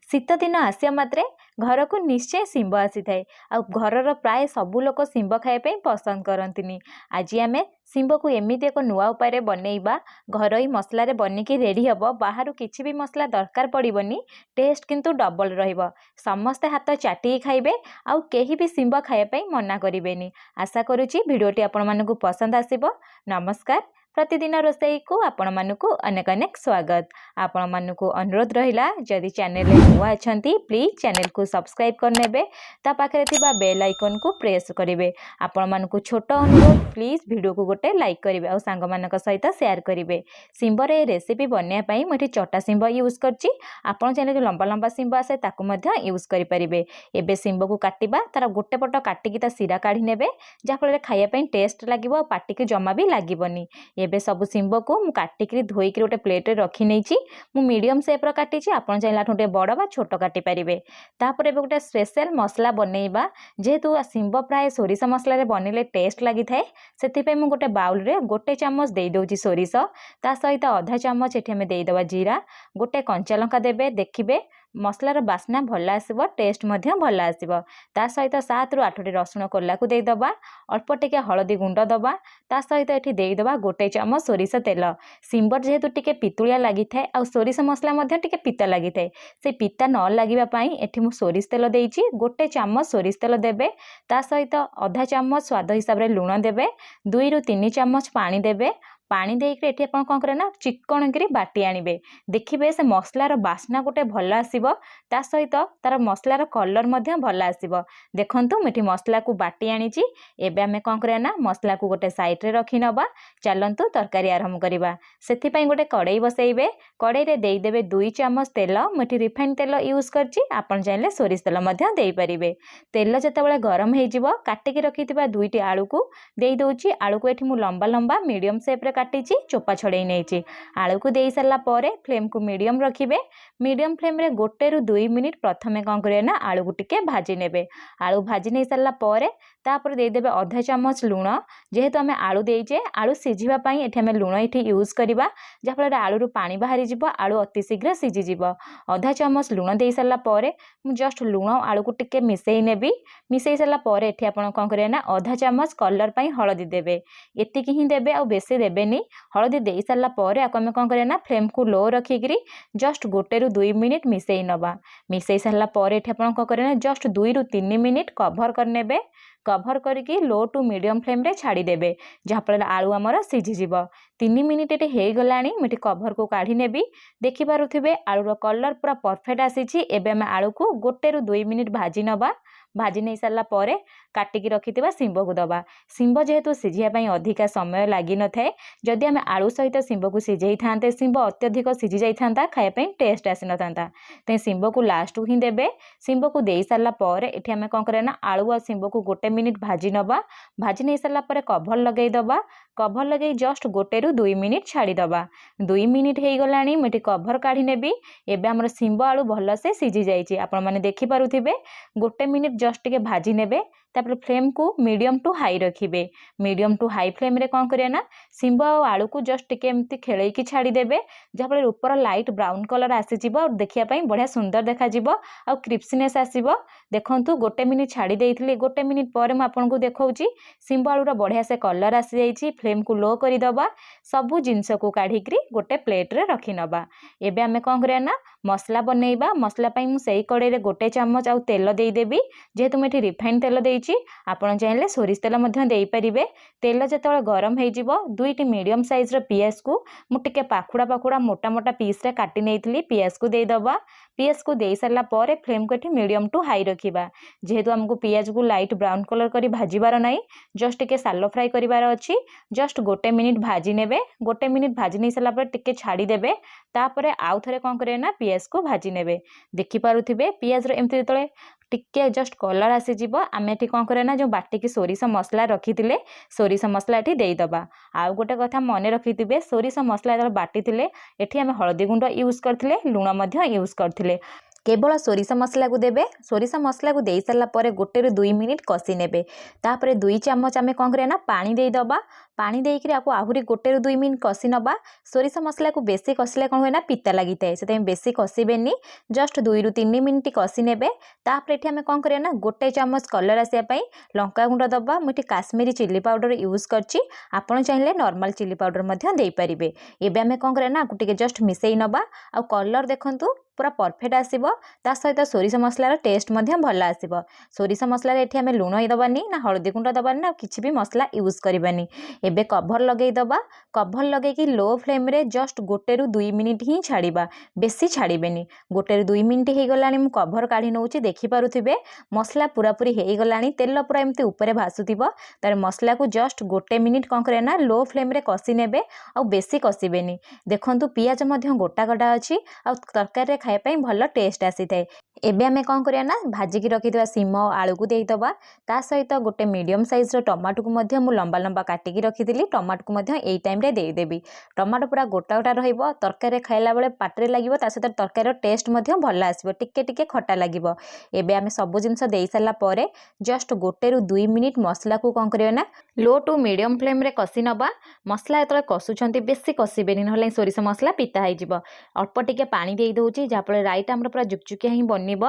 शीत दिन आसिया मात्रे घर को निश्चय शिंब आसी थाए आ घरर प्राय सबु लोक शिंब खाइबा पसंद करंतिनी। आज आम शिंब को एमती एक नुआ उपाय बनइबा घरोई मसला बनिकी रेडी हम बाहर किसी भी मसला दरकार पड़बनी। टेस्ट किंतु डबल रहिबो। समस्ते हाथ चाटी खाइबे आउ केही भी शिंब खाइबा मना करिवेनी। आशा करुची भिडियोटी आपण मानकु पसंद आसिबो। नमस्कार। प्रतिदिन रोसई को आपण मानकु अनेक अनेक स्वागत। आपण मानकु अनुरोध रहिला जदि चैनल नुआ अछंती प्लीज चैनल को सब्सक्राइब करनेबे ता पाखरे थिबा बेल आइकन को प्रेस करिवे। आपण मानकु छोट अनुरोध प्लीज वीडियो को गोटे लाइक करिवे और सांग मानक सहित शेयर करिवे। शिंबर ए रेसिपी बनया पई मठी छोटा शिंब यूज करची। आपण चैनल जो लंबा लंबा शिंब आसे ताकु मध्य यूज करि परिबे। एबे शिंब को काटिबा तार गोटे पट काटिकी ता सिरा काढी नेबे जा फल खाइया पई टेस्ट लागिवो पाटी के जमा भी लागिवनी। एबे सब शिंब को मु काटिकी धोईकी गोटे प्लेट रे रखी नेछि। मु मीडियम शेप रो काटिछि। आपण चाइला ठोटे बड़ बा छोट काटि परिबे। तापर एबे गोटे स्पेशल मसला बनेइबा जेहेतु शिंब प्राय सोरिष मसला रे बनिले टेस्ट लागि थाए सेति पे मु गोटे बाउल रे गोटे चम्मच देई दोछि सोरिष ता सहित आधा चम्मच एठी हमें देई दवा जीरा गोटे कंचा लंका देबे। देखिबे मसलार बास्ना भल आसब टेस्ट मध्य भल आसब। ता सहित 7 रु 8 रसुण कोला को देदबा अल्प टिके हलदी गुंड दबा ता सहित एठी देदबा गोटे चम्मच सोरिष तेल। शिंबर जेहेतु टिके पितुलिया लागि थाए आ सोरिष मसला मध्य टिके पिता लागि थाए से पिता न लागिबा पई एठी मु सोरिष तेल देइछि। गोटे चम्मच सोरिष तेल देबे ता सहित आधा चम्मच स्वाद हिसाब रे लूण देबे 2 रु 3 चम्मच पानी देबे। पानी देके एठी आपण कोन करे ना चिकन करी बाटी आनिबे। देखिबे से मसलार बास्ना गोटे भल आसीबो ता सहित तार मसलार कलर मध्य भल आसीबो। देखंतु मेठी मसला को बाटी आनिची। एबे हमें कोन करे ना मसला को गोटे साइड रे रखी नबा। चलंतु तरकारी आरंभ करिबा। सेथि पई गोटे कड़ाई बसैबे। कड़ाई रे देई देबे 2 चम्मच तेल। मेठी रिफाइन तेल यूज करची। आपण चाइले सोरिष तेल मध्य देई परिबे। तेल जतबेले गरम हे जिवो काटिकी रखिथिबा दुईटी आलू को देई दोची। आलू को एठी मु लंबा लंबा मीडियम शेप रे काटिची चोपा छड़े नहीं। आलू को दे सारा पर फ्लेम को मीडियम रखिए। मीडियम फ्लेम रे 1 रु 2 मिनिट प्रथमे कौन करें ना आलू को टिके भाजी नेबे। आलू भाजी नहीं सारा पर तापर देदेबे आधा चम्मच लूण। जेहेतु आम आलू देचे आलू सिझिबा पई एठी आम लूण एठी यूज करबा जाफल आलू रु पानी बाहरी जिवो आलू अति शीघ्र सिझी जिवो। आधा चम्मच लूण दे सारा पर मु जस्ट लूण आलू को टिके मिसई नेबी। मिसई सारा पर एठी आपण कौन करें ना आधा चम्मच कलर पई हळदी देबे। एतिकी ही देबे आ बेसी देबेनी। हळदी दे सारा पर आमे कौन करें ना फ्लेम को लो रखिकी जस्ट 1 रु 2 मिनिट मिसई नबा। मिसई सारा पर एठी आपण कौन करें ना जस्ट 2 रु 3 मिनिट कभर करनेबे। कभर करके लो टू मीडियम फ्लेम रे छाड़ी देबे जहाँफल आलू आमर सिझीजिव। 3 मिनिट ये हो गलानी मुझे कभर को काढ़ी नेबी। देखि पारुथिबे आलूर कलर पूरा परफेक्ट आसीछि। एबे हम आलू को 1 रु 2 मिनिट भाजी नबा। भाजी नहीं सारा पर काटिकी रखिथिबा शिंब को दबा। शिंब जेहेतु सिझिया पई अधिका समय लागि न थाए जदि आम आलू सहित शिंब को सिझेई थांते शिंब अत्यधिक सिझी जाई थांता खाया पई टेस्ट आसी न थांता। ते शिंब को लास्ट ही देबे। शिंब को देई सारा पर एठी आमे कोन करे ना आलू आ शिंब को 1 मिनिट भाजी नबा। भाजी नहीं सारा पर कभर लगेई दबा। कभर लगे जस्ट 1 रु 2 मिनिट छाड़ी दबा। 2 मिनिट हो गलानी मुझे कभर काढ़ी नेबी। एबे हमर शिंब आलू भल से सिझी जाइछि। आपण माने देखि पारुथिबे 1 मिनिट जस्ट टिके भाजी नेबे। तापर फ्लेम को मीडियम टू हाई रखिबे। मीडियम टू हाई फ्लेम रे कौन करिया ना शिंब और आलू को जस्ट टिके एमती खेलैकी छाड़ी देबे जहाँफल ऊपर लाइट ब्राउन कलर आसीजिवो और देखिया पई बढ़िया सुंदर देखा जिवो और क्रिस्पीनेस आसीबो। देखंतु 1 मिनिट छाड़ी देइथिले 1 मिनिट पर मैं आपनको देखौची शिंब आलूर बढ़िया से कलर आसी जाइछि। फ्लेम को लो करि दबा। सबु जिंस को काढ़िकरी गोटे प्लेट रे रखि नबा। एबे आमे कौन करिया ना मसला बनैबा। मसला पई मु सेही कड़ाई रे गोटे चम्मच आउ तेल देई देबी। जेहेतु मैं रिफाइन तेल देइछि आपण चाहिले सोरिष तेल मध्य देई परिबे। तेल जतबेले गरम हे जिवो 2टी मीडियम साइज रो पियाज को मु टिके पाखुड़ा पाखुड़ा मोटा मोटा पीस रे काटी नेइथिली। पियाज को देई दबा। पियाज को देई सारला पर फ्लेम को एठी मीडियम टू हाई रखिबा। जेहेतु हमको पियाज को लाइट ब्राउन कलर करी भाजीबार नाही जस्ट टिके सालो फ्राई करिवार अछि। जस्ट 1 मिनिट भाजी नेबे। 1 मिनिट भाजी नै सारला पर टिके छाड़ी देबे। तापरे आउ थरे कोन करे ना पियाज को भाजी नेबे। देखि पारुथिबे पियाज रो एमति तळे टिके जस्ट कलर आसीजिव। आम एठी कौन करे ना जो बाटिकी सोरिष मसला रखिथिले सोरिष मसला एठी देई दबा। आउ गोटे कथा मने रखिथिबे सोरिष मसला जब बाटिथिले एठी आम हळदी गुंड यूज करथिले लूण मध्य यूज करथिले। केवल सोरिष मसला को देबे। सोरिष मसला को दे सारा पर 1 रु 2 मिनिट कषि नेबे। तापर 2 चम्मच आमे कौन करे ना पानी दे दबा। पानी देकर आपको आहरी 1-2 मिनिट कषि नवा। सोरिष मसला को बेसी कषिले कौन हुए ना पिता लगी थाए से बेसी कषिबेनी जस्ट 2-3 मिनिट कषि नेबे। तापर एठी आमे कौन करिया ना 1 चामच कलर आसिया पई लंका गुंड दबा। मुठी काश्मीरी चिली पाउडर यूज करची आपण चाहिले नॉर्मल चिली पाउडर मध्य देई परिबे। एबे आमे कौन करिया ना टिके जस्ट मिसेई नबा आ कलर देखंतु पूरा परफेक्ट आसीबो। ता सहित सोरिष मसलार टेस्ट मध्य भल आसीबो। सोरिष मसलार एठी आमे लुण दबानी ना हळदी गुंड दबानी ना किछि भी मसला यूज करबानी। एबे कभर लगेई दबा। कभर लगे कि लो फ्लेम रे जस्ट 1-2 मिनिट ही छाड़िबा बेसी छाड़िबेनी। 1-2 मिनिट हो गलानी मु कभर काढ़ी नउची देखि पारुथिबे मसला पूरा पूरी हो गलानी तेल पूरा एमती ऊपर भासुथिबो। तार मसला को जस्ट 1 मिनिट कौन करे ना लो फ्लेम रे कषि नेबे आ बेसी कषिबेनी। देखंतु पियाज मध्य गोटा गोटा अछि आ तरकारी रे खाय पई भल टेस्ट आसी थाए। एबे आमे कौन करिया ना भाजिकी रखिथिबा सीम आलू को देइदबा। ता सहित गोटे मीडियम साइज रो टमाटो को मध्य मु लंबा लंबा काटिकी रखिथिली। टमाटो को मध्य एई टाइम रे देई देबी। टमाटो पूरा गोटा गोटा रहिबो तरकारी रे खाइला बेले पाटरे लागिबो। ता सहित तरकारी रो टेस्ट मध्य भल आसीबो टिके टिके खट्टा लागिबो। एबे आमे सब जिंस देई साला परे जस्ट 1-2 मिनिट मसला को कौन करिया ना लो टू मीडियम फ्लेम रे कषि नबा। मसला एतले कषुछंती बेसी कषिबेनी नहले सोरिष मसला पिता होई जिवो। अल्प टिके पानी देई दोउची जाफळे राइट हमर पूरा जुकजुकिया ही बनिबो।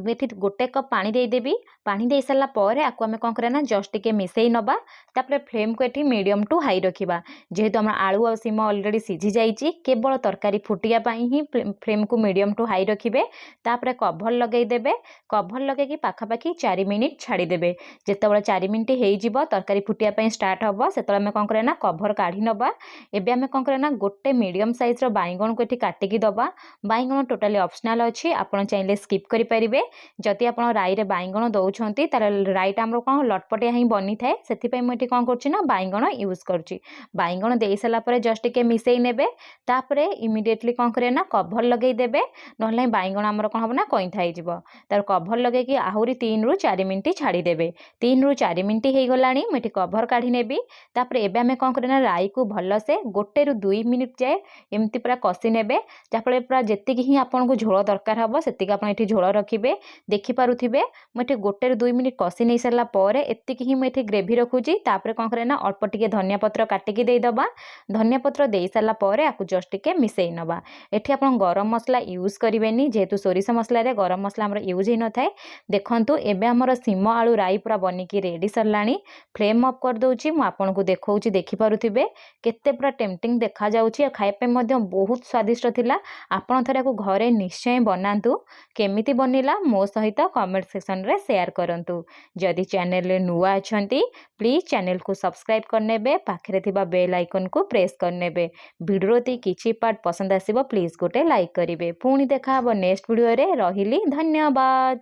एठी 1 कप पानी देई देबी। पानी देई साला परे आकु आमे कौन करिया ना जस्ट टिके मिसेई नबा। तापरे फ्लेम को एठी मीडियम टू हाई रखिबा। जेहेतु हमर आलू आ सीम ऑलरेडी सिझी जाईची केवल तरकारी फुटिया पाई ही फ्लेम को मीडियम टू हाई रखिबे। तापरे कभर लगेई देबे। कभर लगे कि पाखापाखी 4 मिनिट छाड़ी देबे। जेतेबेले 4 मिनिट हेई जिवो तरकारी फुटिया पाई स्टार्ट हबो सेतेबेले आमे कौन करिया ना कभर काढी नबा। एबे आमे कौन करिया ना गोटे मीडियम साइज रो बाइगण को एठी काटिकी दबा। बाइगण टोटली ऑप्शनल अछि आपण चाहिले स्किप करि परिबे। जति आपण राई रे बाइगण दउछंती तार राईट हमरो कोन लटपटिया ही बनी थाए सेति पई म एठी कोन करछि ना बाइगण यूज करछि। बाइगण देई साला परे जस्ट के मिसेई नेबे। तापरे इमिडिएटली कोन करे ना कभर लगेई देबे नहले बाइगण हमरो कोन हबो ना कई थाई जिवो। तार कभर लगे कि आहुरी 3-4 मिनिट छाड़ी देबे। 3-4 मिनिट हेई गलानी म एठी कभर काढी नेबी। तापरे एबे आमे कोन करे ना राई को भल से 1-2 मिनिट जाए एमती पूरा कषि नेबे। जाफळे पूरा जेतिकी ही आपन को झोल दरकार हबो सेतिकी आपन एठी झोल रखिबे। देखि पारुथिबे म एठी 1-2 मिनिट कषि नै सरला परे एतिकी ही म एठी ग्रेवी रखुची। तापरे कोन करे ना अल्प टिके धनिया पत्र काटिकी देई दबा। धनिया पत्र देई सरला परे आकु जस्ट टिके मिसेई नबा। एठी आपन गरम मसला यूज करिवेनी जेहेतु सोरिष मसला रे गरम मसला हमर यूज ही न थाए। देखंतु एबे हमर सीम आलू राई पूरा बनिकी रेडी सरलानी। फ्लेम ऑफ कर दउची मु आपन को देखौची देखि पारुथिबे केते पूरा टेम्पटिंग देखा जाउची आ खाइ पे मध्य बहुत स्वादिष्ट थिला। आपन थरे को घरे निश्चय बनांतु। केमिति बनिला मो सहित कमेंट सेक्शन रे शेयर करंतु। जदि चैनल रे नुआ अछंती प्लीज चैनल को सब्सक्राइब करनेबे पाखरे थिबा बेल आइकन को प्रेस करनेबे। वीडियो ती किछि पार्ट पसंद आसीबो प्लीज गोटे लाइक करिवे। पुणी देखा हबो नेक्स्ट वीडियो रे। रहिली धन्यवाद।